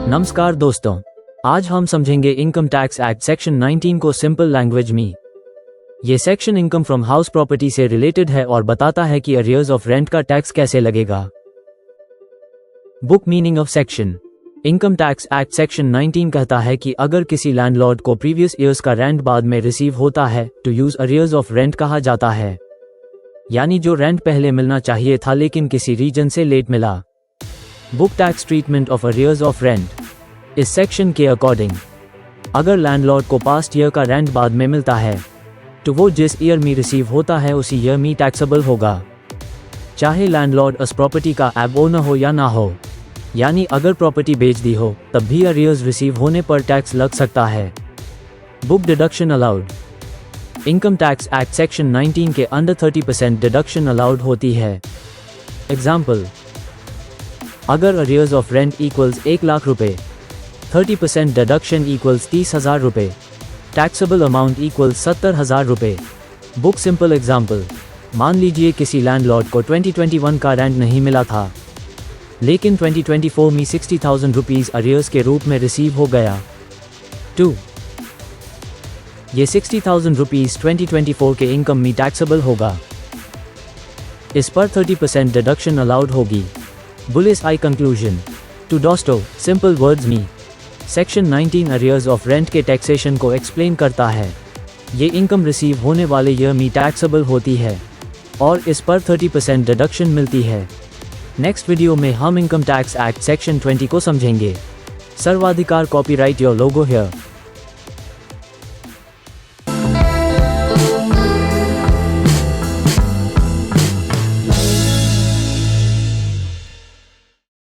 नमस्कार दोस्तों, आज हम समझेंगे इनकम टैक्स एक्ट सेक्शन 19 को सिंपल लैंग्वेज में। ये section income from house property से रिलेटेड है और बताता है कि अरियर्स ऑफ रेंट का टैक्स कैसे लगेगा। Book meaning of section. Income tax act section 19 कहता है कि अगर किसी लैंडलॉर्ड को प्रीवियस ईयर्स का रेंट बाद में रिसीव होता है तो यूज अरियर्स ऑफ रेंट कहा जाता है, यानी जो रेंट पहले मिलना चाहिए था लेकिन किसी रीजन से लेट मिला। Book tax treatment of arrears of rent. इस सेक्शन के अकॉर्डिंग अगर लैंडलॉर्ड को पास्ट ईयर का रेंट बाद में मिलता है तो वो जिस ईयर में रिसीव होता है उसी ईयर में टैक्सेबल होगा, चाहे लैंडलॉर्ड उस प्रॉपर्टी का एब ओनर हो या ना हो। यानी अगर प्रॉपर्टी बेच दी हो तब भी अरियर्स रिसीव होने पर टैक्स लग सकता है। Book deduction allowed. Income tax act section 19 के अंडर 30% डिडक्शन अलाउड होती है। एग्जाम्पल, अगर arrears of rent equals 1 lakh रुपए, 30% डिडक्शन इक्वल्स 30,000 रुपए, टैक्सेबल अमाउंट इक्वल्स 70,000 रुपए। बुक सिंपल एग्जाम्पल, मान लीजिए किसी लैंडलॉर्ड को 2021 का रेंट नहीं मिला था लेकिन 2024 में 60,000 रुपीज़ अरियर्स के रूप में रिसीव हो गया। 2. ये 60,000 रुपीज़ 2024 के इनकम में टैक्सेबल होगा। इस पर 30% डिडक्शन अलाउड होगी। Bullish I conclusion. टू दोस्तों, सिंपल वर्ड्स में सेक्शन 19 अरियर्स ऑफ रेंट के टैक्सेशन को एक्सप्लेन करता है। ये इनकम रिसीव होने वाले ईयर में टैक्सेबल होती है और इस पर 30% डिडक्शन मिलती है। नेक्स्ट वीडियो में हम इनकम टैक्स एक्ट सेक्शन 20 को समझेंगे। सर्वाधिकार कॉपीराइट योर लोगो हियर।